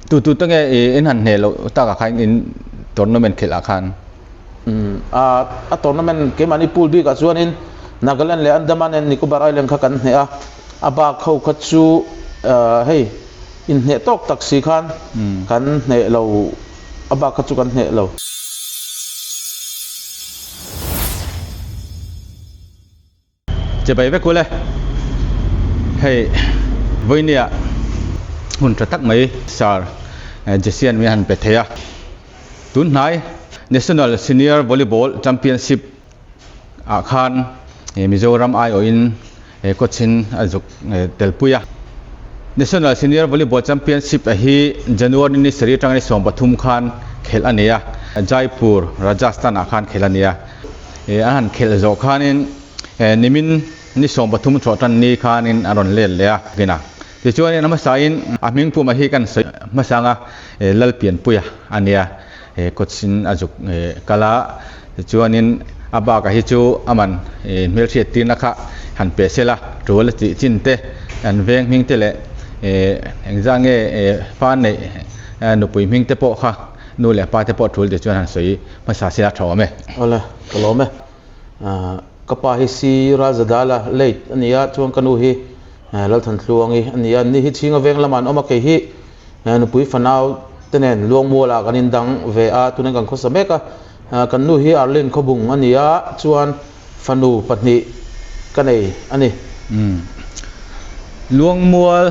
tu tange in han ne lo ta ka khain in tournament khela khan a tournament ke mani pool bi ka chuan in Nagaland le Andaman and Nicobar Island kha kan hne a aba khau kha chu hei in hne tok taksi khan kan hne lo aba kha chu kan hne lo che bai ve ko le hei voinia hun tra tak mai sar jesian mi han pe theya tun nai National Senior Volleyball Championship a khan Mizoram ai oin cochin azuk telpuya National Senior Volleyball Championship a hi January ni sari tang ni som pathum khan khel ania Jaipur Rajasthan a khan khel ania an khel zo khanin nimin ni som pathum thotan ni khanin aron lel le gina ti chuan nama sain aming pu ma hi kan masanga lalpian puya ania cochin azuk kala chuanin aba ka hi chu aman mel thiat tin kha han pe sela rol ti chinte an veng ming te le engzang fan nei no pui ming te po kha no le pa te po thul de chuan han soi masa sia thawme ola kalome kapa hi si razadala late ania chuan kanu hi lal than tluangi ania ni hi chinga veng laman oma ke hi no pui fanau tenen luang mola kanin dang ve a tunen kan khosameka kan nu hi arlin khobung ania chuan fanu patni kanei ani luang mual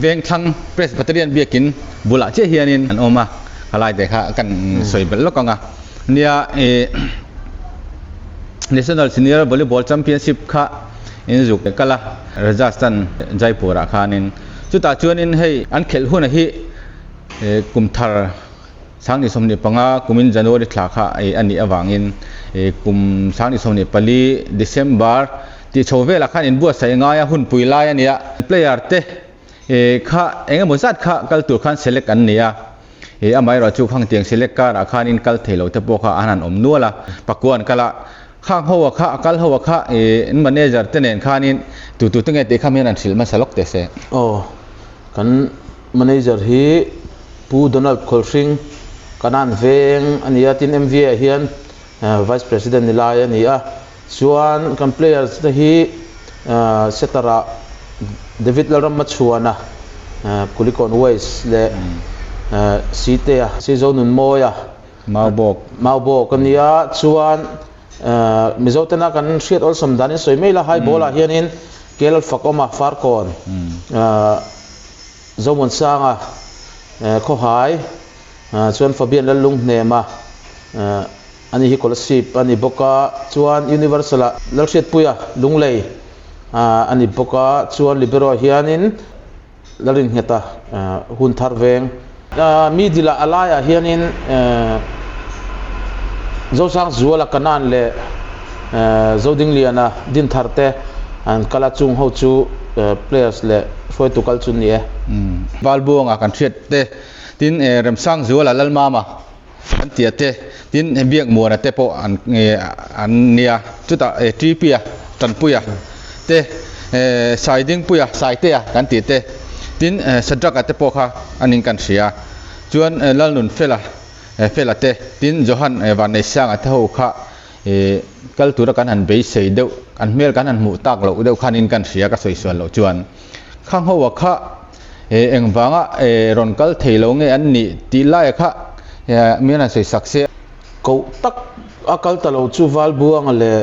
veng thang press battalion biakin bula che hianin an oma halai de kha kan soi bel lokanga nia National Senior Volleyball Championship kha injuk kala Rajasthan Jaipur a khanin chuta chuanin hei an khel hun hi kumthar sang ni somni panga kumin January thla kha ani awangin kum sang ni somni pali December ti chhovela khan in bua sai nga ya hun puilai ania player te kha enga mozat kha kal tur khan select an nia amai ra chu phang tiang select kar a khan in kal thelo te po kha anan om nuala pakuan kala khang howa kha akal howa kha in manager tenen khanin tu tenge te khamen an thil ma salok te se kan manager hi pu Donald Kholsing kanan veng ania tin MVA hian vice president nilai ania chuan kan players te hi setara David Laram machuana Kulikon West le Sitea Sizonun Moya Maubok ania chuan mizotena kan shit all some danin soimela high bola hianin kel fakoma farkon zomon sanga kho hai chuan Fabian Lalung nema ani hi scholarship ani boka chuan universal lalshet puya lunglei ani boka chuan libero hianin larin heta hun tharveng mi dila alaya hianin zo sang zuala kanan le zo dingliana din tharte an kala chung ho chu players le foi tu kal chun nie balbuanga kan thiet te tin rem sang zuala lalma ma an tiate tin biak muana te po an nia chuta tripia tanpuya te siding puya saite kan ti te tin sadrak te po kha anin kan sia chuan lalnun fela te tin johan vanessa nga tho kha kal tura kan han be sei deu an mel kan han mu tak lo deu khanin kan sia ka soi sual lo chuan khang ho wa kha engwanga ron kal theilo nge an ni ti lai kha miana sei sakse ko tak akal talo chu wal buang le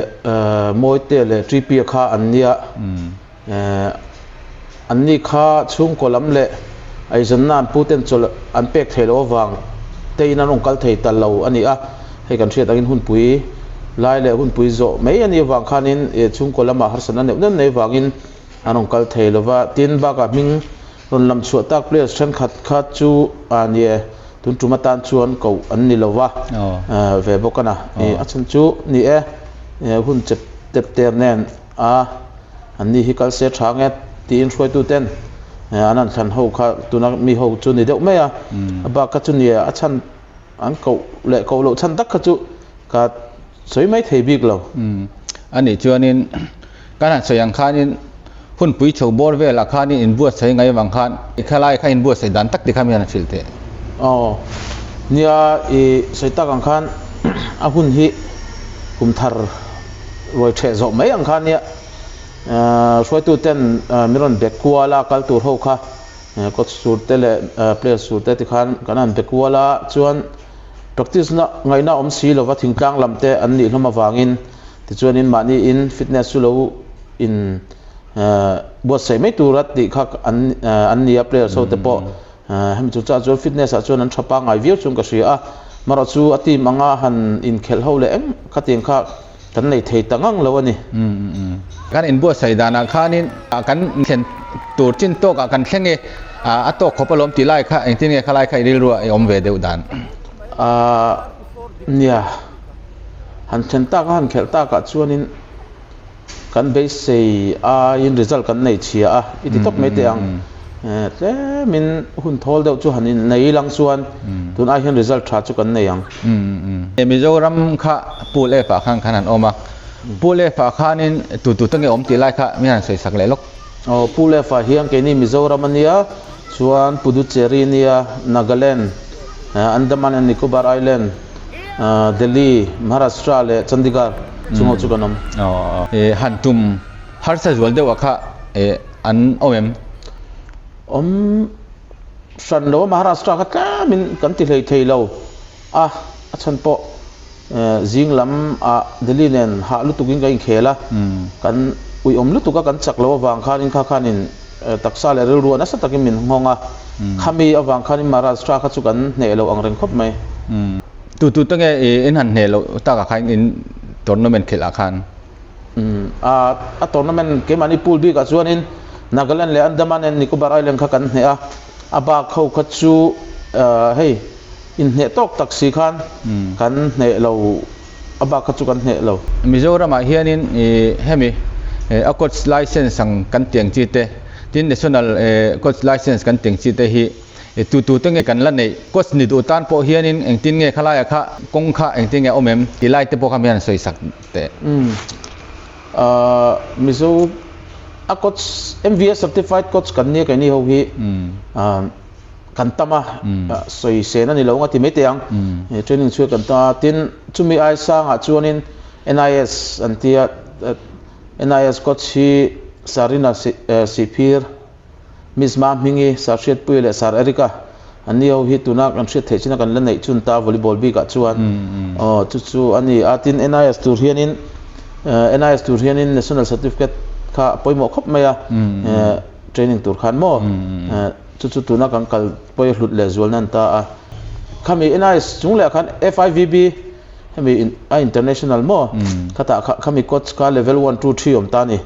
moite le tripi kha ania anni kha chung kolam le aizannan puten chol an pek thelo wang teina nong kal thei talo ani a he kan thiat agin hun pui lai le hun pui zo mai ani wang khanin chung kolama harsana ne nan nei wangin anong kal thei lova tin ba ka ming ron lam chu tak players than khat chu ania tun tumatan chuan ko an ni lova ve bokana a chan chu ni hun chep tep ter nen anni hi kal se thange tin roi tu ten anan than ho kha tuna mi ho chu ni deuh meya ba ka chu ni a chan an ko le ko lo chan tak kha chu ka soi mai thei bik lo ani chuanin kan han soyang khanin hun pui chho bor ve la khan in buat sai ngai wang khan khalai kha in buat sai dan tak ti kham yan chilte nia sai tak ang khan a hun hi kum thar roi the zo mai ang khan nia soi tu ten miron bekwala kal tur ho kha coach sur te le player sur te ti khan kanan bekwala chuan practice na ngai na om si lo wa thingtang lamte an ni hloma wangin ti chuan in mani in fitness su lo in buat sai mai turat ti kha an nia player so te po hem chu cha fitness a chuan an thapa ngai view chung ka sia mara chu ati manga han in khel ho le em khating kha kan nei thei tangang lo ani kan in buat sai dana khanin kan khen tur chin to ka kan thlenge a to khopalom ti lai kha engtin nge khalai khai ril ru om ve deu dan nia han chen ta han khel ta ka chuanin kan be sei in result kan nei chia iti tok mai te ang tle min hun thol deuh chu hanin nei lang chuan tun ai hian result tha chu kan nei ang Mizoram kha pule fa khang khanan oma pule fa khanin tu tange om ti lai kha mi han soi sak le lok pule fa hiang ke ni Mizoram ania chuan Puducherry nia Nagaland Andaman and Nicobar Island Delhi Maharashtra le Chandigarh chungo chu kanam hantum harsa zual de wakha an san lo Maharashtra ka ta min kan ti thei lo chan po jinglam Delhi nen ha lu tukin kai khela kan ui lu tuka kan chak lo wang khanin khanin taksa le ru na sa takin min honga khami awang khanin Maharashtra kha chu kan ne lo ang reng khop mai tu tange in han ne lo ta ka khain in tournament khela khan a tournament ke mani pool bi ka chuan in Nagaland le Andaman and Nicobar Island kha kan ne a ba khau kha chu hei in ne tok taksi khan kan ne lo aba kha chu kan ne lo Mizoram a hianin hemi a coach license ang kan tiang chi te tin national coach license kan tiang chi te hi tu tange kan la nei coach ni du tan po hianin engtin nge khalaya kha kong kha engtin nge omem tilai te po kham hian soi sak te mizo a coach MVS certified coach kan ni kai ni ho hi kan tama soi sena ni lo nga ti mete ang training chu kan ta tin chumi ai sang a chuanin NIS antia NIS coach hi Sarina Sipir Miss Ma Mingi Sarchet Puile Sar Erika anio hi tuna kan thre thechina kan la nei chun ta volleyball bi ka chuan chu ani atin NIS tur hianin national certificate kha poimo khop maya training tur khan mo chu tuna kan kal poi hlut le zual nan ta khami NIS chung le khan FIVB hemi international mo khata khami coach ka level 1 2 3 om ta ni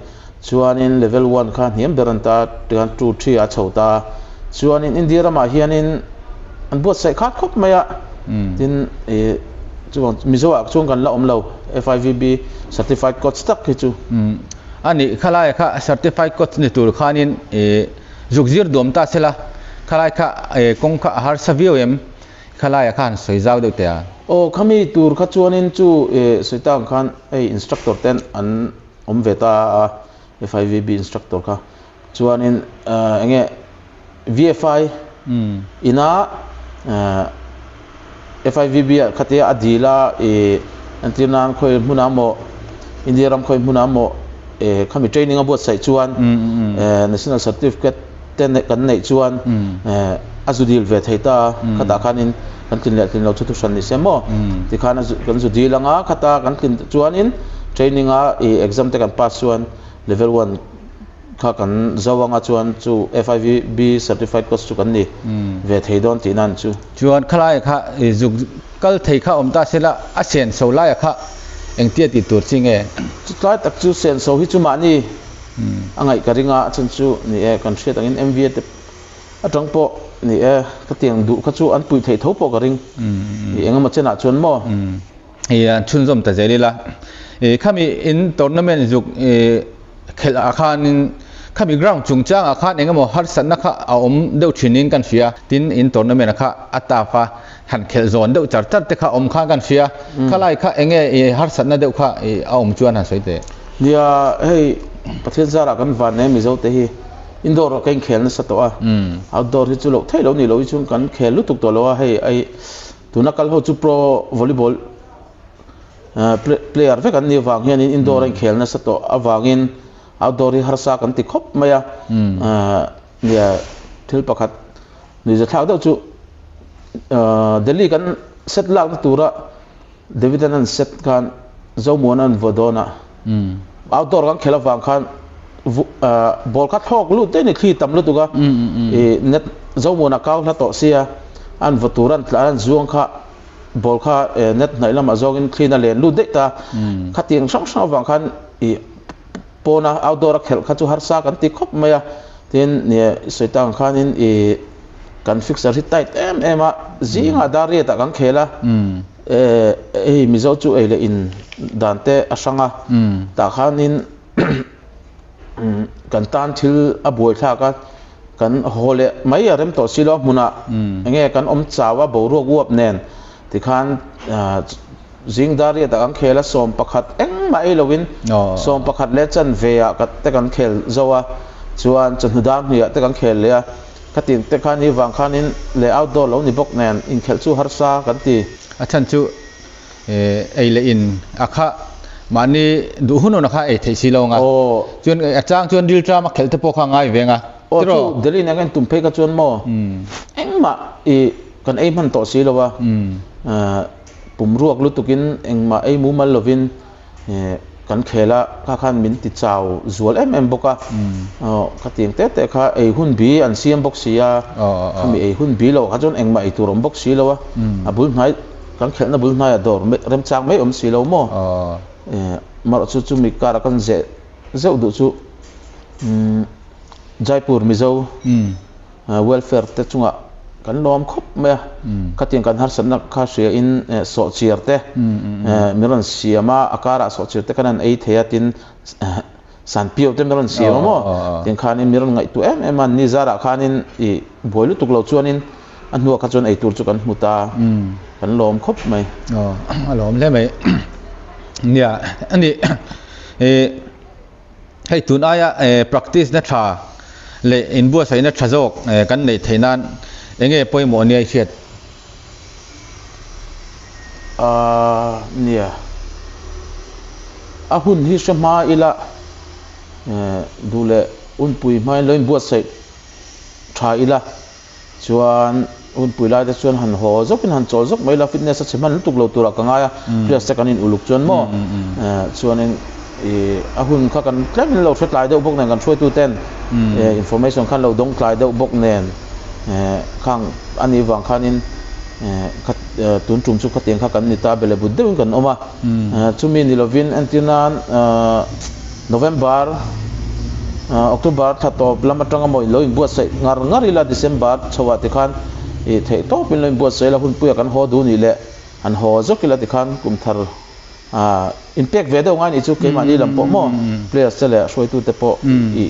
chuanin level 1 khan hiam beranta 2 3 a chhota chuanin India rama hianin an buat sai khat khop maya tin chuang mizoa chung kan la omlo FIVB certified coach tak ki chu ani khalai kha certified coach ni tur khanin zugzir dom ta sela khalai kha kong kha har saviom khalai khan soi jaw de te khami tur kha chuanin chu soitang khan instructor ten an omveta FIVB instructor kha chuanin enge VFI ina FIVB khatia adila antinan khoi munamo India ram khoi munamo khami training about sai chuan national certificate ten kan nei chuan azudil ve theita khata khanin kan tin lo chu san ni semo ti khana kan zudil anga khata kan tin chuanin training exam te kan pass chuan level 1 kha kan zawanga chuan chu FIVB certified coach chu kan ni ve theidon tinan chu chuan khalai kha zuk kal thei kha omta sela a sen so lai kha engtia ti tur chinge tlai tak chu sen so hi chu mani angai karinga chun chu ni kan hriat angin MVA te atang po ni ka tiang du kha chu an pui thei tho po ka ring engama chena chuan mo chun zom ta zelila khami in tournament zuk khel akhan khami ground chungchang akhan engamo har sanna kha om deu thinin kan sia tin in tournament kha atafa han khel zone deu char te kha om kha kan sia khalai kha enge har sanna deu kha om chuan han soite nia hei pathian zara kan van ne mi zo te hi indoor kan khel na sa to a outdoor hi chu lo thei lo ni lo chung kan khel lutuk to lo a hei ai tunakal ho chu pro volleyball player ve kan ni wang hian indoor an khel na sa to awangin outdoor hi harsa kan ti khop maya nia thil pakhat ni za thau do chu Delhi kan set lak na tura David an set kan zomon an vodona outdoor kan khela wang khan ball khat hok lu te ni khi tam lu tuga net zomona kaw na to sia an voturan tlan zuang kha ball kha net nai lama zogin clean len lu de ta khating sang sang wang khan pona outdoor khel kha chu har sa kan ti khop maya tin ne soitang khanin kan fixer hit tight em a zinga daria ta kan khela mizo chu ele in dante asanga ta khanin kan tan thil a boi tha kan hole mai arem to silo muna nge kan om chawa boru guap nen ti khan zing daria ta kan khela som pakhat eng mai lovin som pakhat le chan ve a kat te kan khel zowa chuan chan hudam ni te kan khel le katin te khan ni wang khanin le outdoor lo ni bok nen in khel chu harsa kan ti achan chu le in akha mani du huno na kha thei silonga chuan achang chuan dil tra ma khel te po kha ngai venga tro Delhi na kan tumpe ka chuan mo engma kan ei man to silowa pumruak lutukin engma ei mu mal lovin kan khela kha khan min ti chaw zual em boka khating te kha ei hun bi an siam bok sia khami ei hun bi lo kha chon engma ei turom bok silowa abul nai kan khel na bul nai ador rem chang mai om silo mo mar chu mi kara kan zeu du chu Jaipur mizo welfare te chunga kan lom khop me khating kan har sanna kha sia in so chiarte miron siama akara so chiarte kanan ei theatin san pio te miron siama mo tin khanin miron ngai tu em an ni zara khanin I boilu tuklo chuanin an nuwa kha chon ei tur chu kan muta kan lom khop mai lom le mai nia ani hei tun aya practice na tha le in bua sai na thazok kan nei theinan enge poimo ni ai hiat nia ahun hi shama ila dule unpui mai loin bua sai tha ila chuan unpui lai te chuan han ho zokin han chol zok mai la fitness a cheman tuk lo tura kanga plus sekanin uluk chuan mo chuanin ahun kha kan claim lo thret lai de bok nen kan throi tu ten information khan lo dong klai de bok nen khang ani wang khanin khat tun tum chu khateng kha kan ni ta bele budde kan oma chumi ni lovin antinan November October thato blamatanga moi loin buat sai ngar ila December chawa te khan thei to pin loin buat sai la hun puya kan ho du ni le an ho zokila te khan kum thar impact ve do ngai ni chu ke mani lam po mo players chale shoi tu te po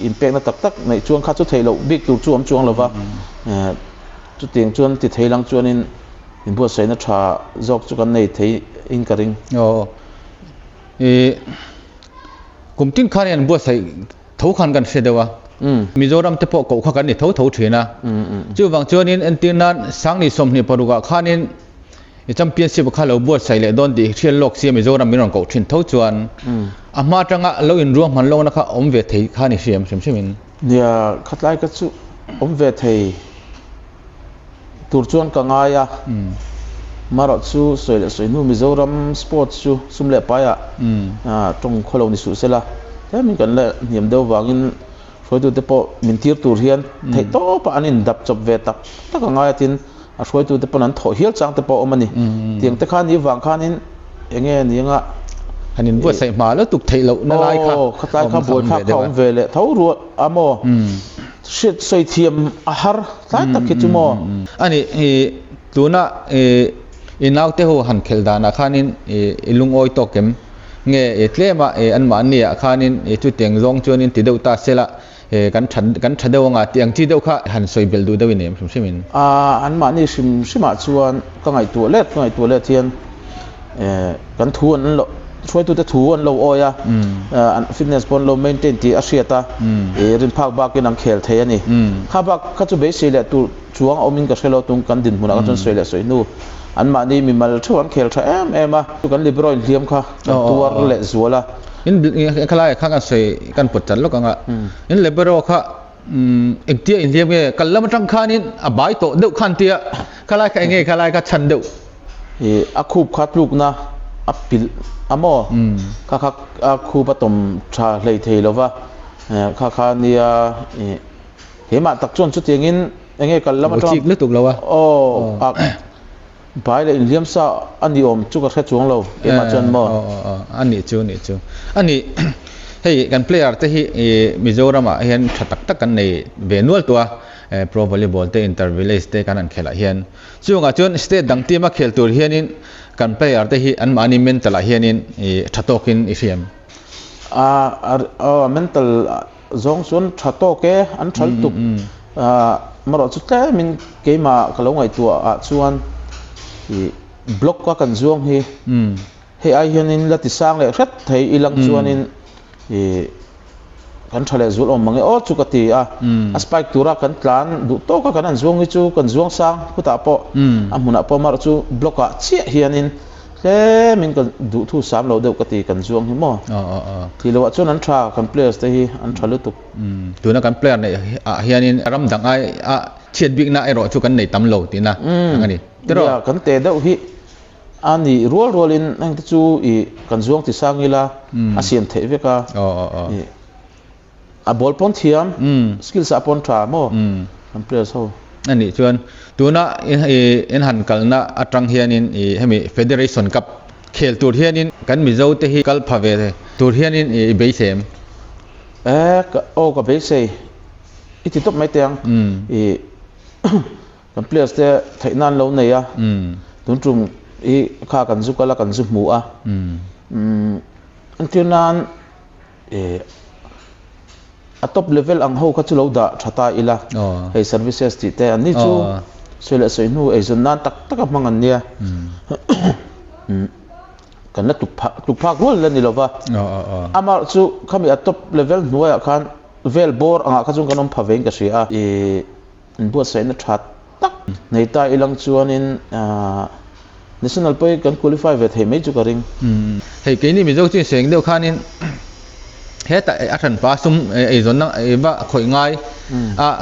impact na tak tak nei chuang kha chu thei lo big tu chu am chuang lova chu ting chuan ti thei lang chuan in buat sai na tha zok chu kan nei thei in karing kum tin khan an buat sai thau khan kan sedewa Mizoram te po ko kha kan ni thau thina chu wang chuan in antinan sang ni som ni paruga khanin championship kha lo buat sai le don di thial lok sia Mizoram min ko thin thau chuan ama tanga lo in ruam man lo na kha om ve thei kha ni siam min nia khatlai ka chu om ve thei tur chuan ka ngaya maro chu soile soinu Mizoram sports chu sumle paya tong kholo ni su sela min kan le niam deu wangin roi tu te po min tir tur hian thei to pa anin dap chop ve tak tak ngaya tin a roi tu te po nan tho hial chang te po omani tiang te khan ni wang khanin enge ninga hanin buat sai ma lo tuk thei lo na lai kha khatlai kha boi kha khom ve le thau ru amo shit soi thiam a har tai tak ki chumo ani tuna inaw te ho han khel dana khanin ilung oi to kem nge tlema an ma nia khanin chu teng zong chuanin ti deu ta sela kan thadeu nga tiang chi deu kha han soi bel du deu nem simin an ma ni shima chuan ka ngai tu le thian kan thuan lo ช่วยตัวทูอันโลโอยอันฟิตเนสบอลโลเมนเทนที่อาเซียตาริมภาคบากินังเคลเทียนี่ข้าบักข้าจะไปเสียเลยตัวช่วงเอามินกับเชลตุงกันดินมุนักจนเสียเลยสวยนู่อันมานี่มีมาช่วงเคลเอ็มตุกันลิบรอยเลียมค่ะตัวเละสัวละอินขลายข้างกันเสียกันปวดจันลูกอ่ะอินลิบรอยค่ะเอ็กเตียอินเลียมเงี้ยกันแล้วมันจังข้านี่อบายโตเดือดขันเตียขลายแค่เงี้ยขลายก็ชันเดือดอาคูบขัดลูกนะอัปปิลอโมข้าอาคูปฐมชาเลยเทลวะข้าเนี่ยเห็นมาตักจนชุดอย่างงี้ยังไงกันแล้วมันจิกลึกตุกแล้ววะโอ้ไปเลยเลี้ยมซาอันนี้อมจุกแค่ช่วงเราเห็นมาจนหมดอันนี้จูอันนี้เฮ้ยกันเพลย์ที่มิโซรัมอ่ะเห็นตักกันในเวนัวตัวpro volleyball te inter village te kan an khela hian chunga chun state dang team a khel tur hianin kan player te hi an mani mental a hianin thatokin i riam mental zong chun thatoke an thal tup maro chu tle min keima kalongai tu a chuan block ka kan zuang hi he ai hianin lati sang le hret thei ilang chuanin kan thale zul om mangi o chukati a spike tura kan tlan du to ka kan zuang hi chu kan zuang sang puta po amuna po mar chu block a chi hianin le min kan du thu sam lo deuh kati kan zuang hi mo thi lo chun an tha kan players te hi an thalu tu tuna kan player nei a hianin ram dang ai a chiat big na ero chu kan nei tam lo ti na angani tero kan te deuh hi ani rol in ang chu I kan zuang ti sangila a siam the veka a ball pon thiam skills upon tra mo kan players ho ani chuan tuna in han kalna atang hianin hemi federation cup khel tur hianin kan mizo te hi kal phave tur hianin beisem ka beise iti top mai teng kan players te thainan lo nei a tun trum kha kan zu kala kan zu mu a antinan a top level ang ho kha chu lo da thata ila hey services ti te ani chu sele soi nu e zon nan tak mangan nia kan la tuk phak rol la ni lova amar chu khami a top level nuaya khan vel bor anga kha chung kanom phaveng ka sia bu sai na that tak nei ta ilang chuanin national poi kan qualify ve thei mai chu ka ring hei ke ni mi zo chi seng deu khanin heta athan pa sum e zon na e ba khoi ngai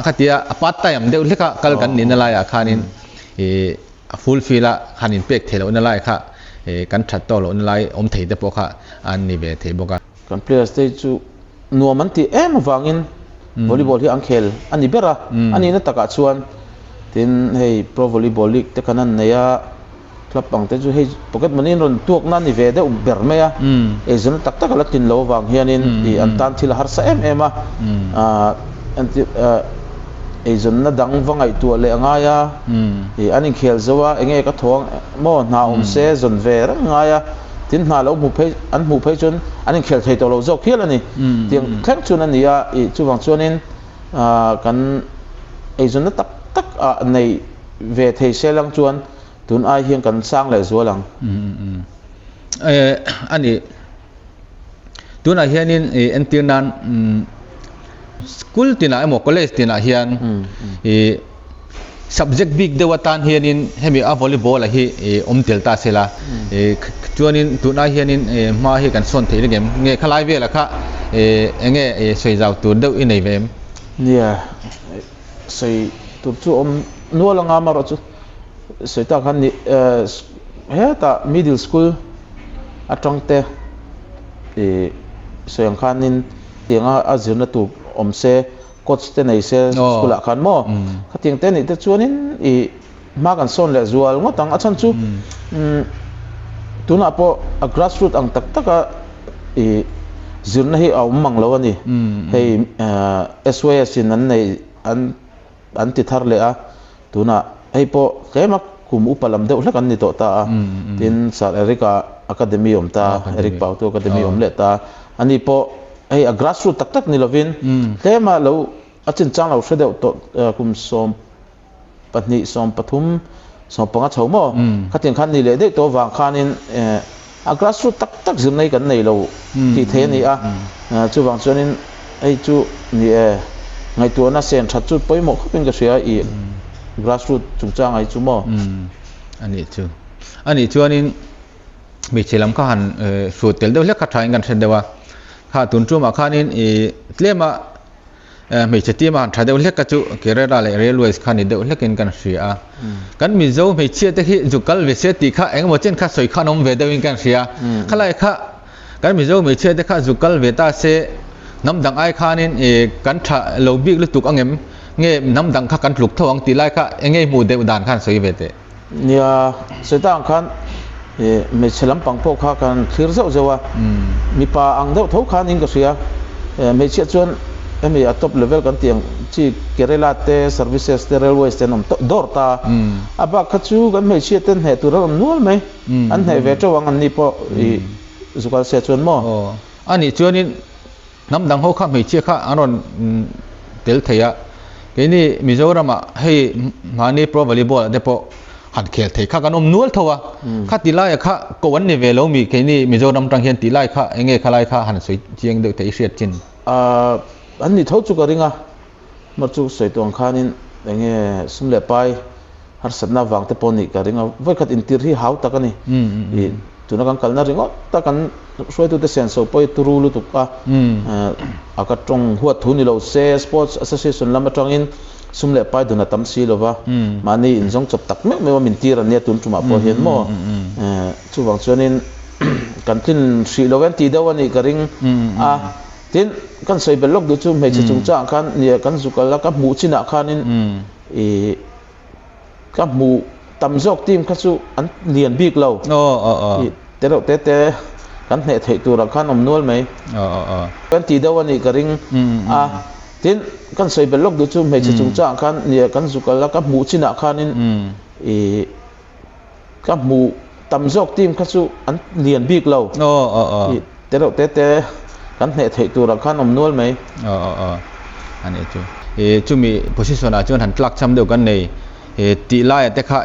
khatia part time deu leka kal kan nin la ya khanin full fila khanin pek thelo na lai kha kan that to lo na lai om thei te po kha an ni ve thei boka kan players te chu nuam an ti em wangin volleyball hi ang khel ani bera ani na taka chuan tin hei pro volleyball league te kanan neya club bang te chu hei pocket money ron tuak na ni ve de ber me ya e zon tak la tin lo wang hianin I an tan thil har sa em anti e zon na dang wangai tu le anga ya anin khel zawa enge ka thong mo na se zon ve ra nga ya tin na lo mu phei chun anin khel thei to lo zo khial ani tiang thleng chun ani ya I chu wang chuanin kan e zon na tak nei ve thei selang chuan tun ai hiang kan sang le zualang ani tun ai hianin entinan school tina emo college tina hian subject big de watan hianin hemi a volleyball hi omtel ta sela chuanin tun ai hianin ma hi kan son thei game nge khalai vela kha enge soijaw tur deuh I nei vem nia sei tu chu om nualanga maro chu soi ta khan ni heta middle school atang te soyang khanin tinga azirna tu omse coach te nei se school khan mo khating te ni te chuanin ma kan son le zual ngotang achan chu tuna po a grassroots ang taka zirna hi aw manglo ani hei SYS in an nei an ti thar le a tuna hei po kema kum upalam de ulak an ni to ta tin Sir Erika Academy om ta Eric Pauto Academy om le ta ani po hei a grassroots tak ni lovin kema lo achin chang lo hre deuh to kum som patni som pathum som panga chhomo khatin khan ni le de to wang khanin grassroots tak zim nei kan nei lo ti the ni a chu wang chuanin ei chu ni ngai tu na sen that chu poimo khopin ka ria I grassroots chungchang ai chu mo ani chuanin mi chelam kha han su tel deuh lek kha thain kan then dewa kha tun chu ma khanin tlema mi cheti ma tha deuh lek ka chu kerala le railways khan ni deuh lekin kan ria kan mi zo mi che te hi jukal ve se ti kha eng mo chen kha soi kha nom ve deuin kan ria khalai kha kan mi zo mi che te kha jukal ve ta se nam dang ai khanin kan tha lo bik lu tuk angem nge nam dang kha kan tluk thawang ti lai kha enge mu de dan khan soi ve te nia setang khan me chelam pangpo kha kan thir zo zewa mi pa ang deuh tho khan in ka ria me che chuan emi a top level kan tiang chi kerala te services te railways te nom dor ta aba khachu kan me che ten he tur ram nual mai an he ve tawang an ni po zukal se chuan mo ani chuanin nam dang ho kha me che kha anon tel theya ke ni mizoram a hei mani pro volleyball de po han khel thei kha kan om nual thowa kha tilai kha ko wan ni ve lo mi ke ni mizoram tang hian tilai kha enge khalai kha han soi chiang de thei riat chin an ni tho chu ka ringa ma chu soi tong khanin enge sumle pai har satna wang te poni ka ringa voi khat in tir hi hau takani tuna kan kalna ringo ta kan soi tu te sen so poi turu lu tu ka aka tong huat thu ni lo se sports association lama tongin sumle pai duna tam si lova mani in jong chop tak me min tir an ne tun tuma po hian mo chu wang chuanin kan tin si loven ti dawani ka ring tin kan soi belok du chu me chi chungcha khan ni kan zukala ka mu china khanin ka mu tam jok team kha chu an lian bik lo te ro te kan ne thei tur khan om nual mai kan ti dawani ka ring tin kan soi belok du chu me chi chungcha khan ni kan zukala ka mu china khanin ka mu tam jok team kha chu an lian bik lo te ro te kan ne thei tur khan om nual mai ani chu mi position a chon han tlak cham deu kan nei ti lai te kha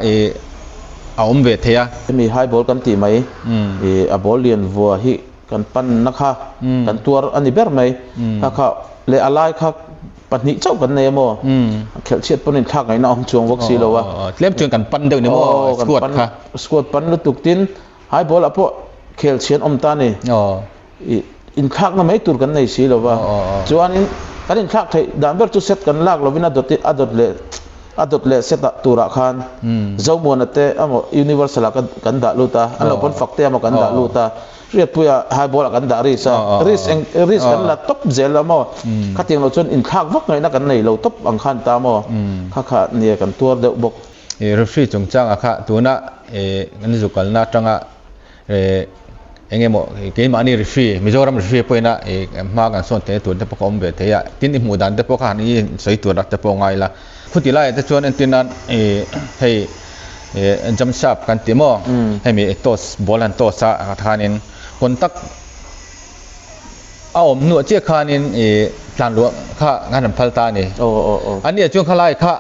a om ve theya mi high ball kan ti mai a ball lian vua hi kan pan na kha kan tuar ani ber mai kha le alai kha patni chau kan nei mo khel chiat ponin thak ngai na om chuang wok si lo wa tlem chung kan pan deu ni mo squad pan lu tuk tin high ball apo khel chian om ta ni in thak na mai tur kan nei si lo wa chuan in kan in thak thei dan ber chu set kan lak lovina adot le set tura khan zo mo na te amo universal kan da luta an lo pon fakte amo kan da luta riat puya high ball kan da ris kan la top zel mo khating lo chon in thak vak ngai na kan nei lo top ang khan ta mo kha ne kan tur de bok referee chungchang akha tuna kan zukal na tanga engemo ke mani referee mizoram referee poina ma kan son te tur te pokom be te ya tin i mudan te pokha ni soi tur te po ngai la khutilai te chuan antinan hei jam sharp kan timo hemi tos bolan tosa thanin kontak aom nu che khanin plan lu kha ngan phalta ni ani chung khalai kha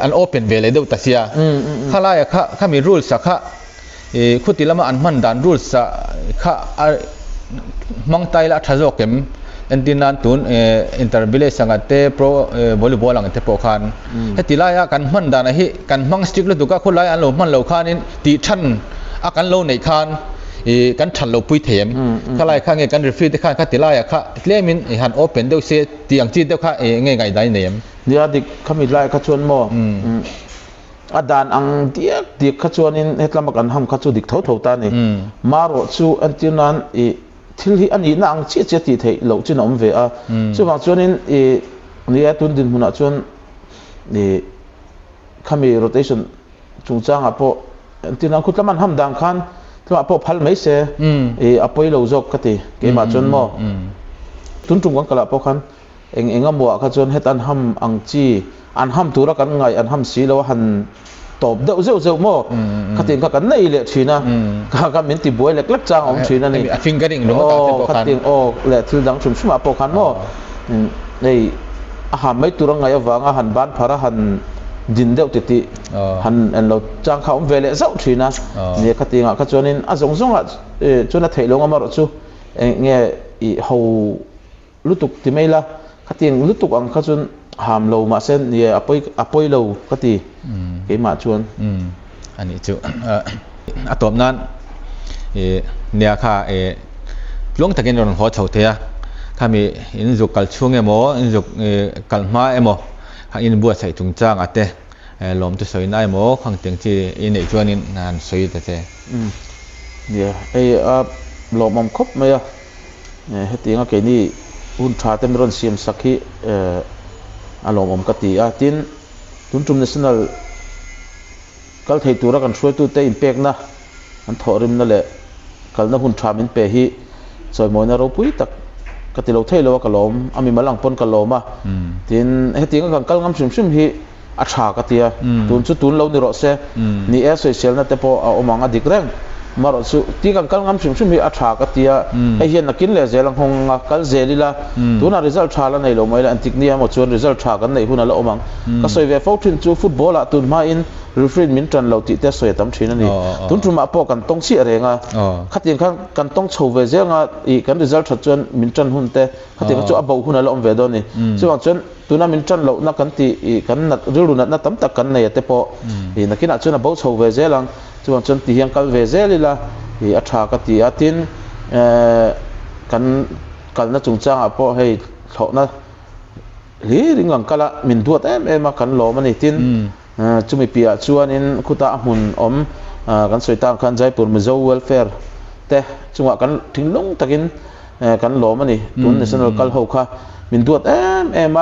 an open vele deu tasia khalai kha mi rules kha khutilama an man dan rules sa kha mangtai la thajokem antinan tun interbile sangate pro volleyball ang te po khan hetilaya kan man dan hi kan mang stick lu duka khulai an lo man lo khanin ti than akan lo nei khan kan than lo pui them khalai kha nge kan referee te khan khatilaya kha tlemin han open deu se tiang chi deu kha nge ngai dai nem dia dik khami lai kha chuan mo adan ang dik kha chuan in hetlama kan ham kha chu dik tho ta ni maro chu antinan thil hi ani na ang chi ti thei lo chin om ve a chu wang chuan in ni atun din huna chuan khami rotation chungchang apo antinan khutlaman ham dang khan tla apo phal mai se apoi lo jok kati ke ma chuan mo tun tung kala apo khan enga mo kha chuan hetan ham ang chi an ham tura kan ngai an ham si lo han top deuh zeu mo khatin ka kan nei le thina ka min ti boy lek lek chang om thina ni fingering lo ta te po khan khatin le thil dang chum suma po khan mo nei a ha mai turang ngai awanga han ban phara han din deuh ti ti han an lo chang khau ve le zau thina ni khatinga kha chuanin a zong zonga chuna theilong amar chu nge I ho lutuk ti maila khating lutuk ang kha chun ham lo ma sen ni apoi lo khati ke ma chuan ani chu atom nan nia kha lung takin ron ho chho thea khami in zu kal chung emo in zu kalma emo ha in bua sai tung chang ate lom tu soi nai mo khang teng chi in nei chuan in nan soi ta che nia lom mom khop mai hetinga ke ni hun tha tem ron siam sakhi alom om kati a tin tuntum national kal thei tura kan throi tu te impact na an thorim na le kal na hun tha min pe hi choi moina ro pui tak kati lo thei lo ka lom ami malang pon ka loma tin hetinga kan kal ngam sim sim hi a tha katia tun chu tun lo ni ro se ni e social na te po a omanga dikreng maro chu ti kan kal ngam sim sim hi a tha katia e hian nakin le zelang honga kal zelila tuna result thala nei lo mai la antik nia mo chuan result tha kan nei huna la omang ka soi ve fautin chu football a tun ma in referee min tran lo ti te soi tam thina ni tun tuma po kan tong chi arenga khatin kan tong chho ve zenga I kan result tha chuan min tran hun te khatin chu abo huna la om ve do ni chuan chuan tuna min tran lo na kan ti kan nat rilu na tam tak kan nei te po I nakina chuan abo chho ve zelang chuan chuan ti hiang kal ve zelila I a tha ka ti atin kan kal na chung chang a po hei thlo na li ring lang kala min duat em kan lo mani tin chumi pia chuan in khuta mun om kan soitang kan Jaipur Mizo welfare te chunga kan thinglong takin kan lo mani tun national kal ho kha min duat em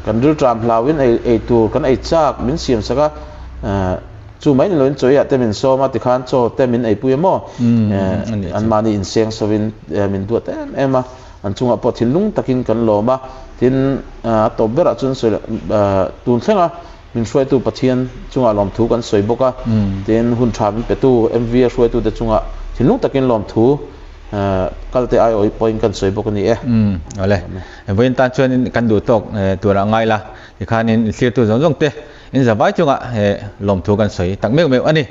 kan ril tram hlawin ei tur kan ei chak min siam saka chu mai loin choya te min so ma ti khan cho te min ei pui mo an mani in seng sovin min duat em an chunga po thinlung takin kan lo ma tin to bera chun soi tun thlenga min shwai tu pathian chunga lom thu kan soi boka tin hun tham pe tu mv shwai tu de chunga thinlung takin lom thu kalte ai oi point kan soi bok ni ale voin tan chuan kan du tok tura ngai la ti khanin sir tu zong zong te in zawai chunga lom thu kan soi tak meu meu ani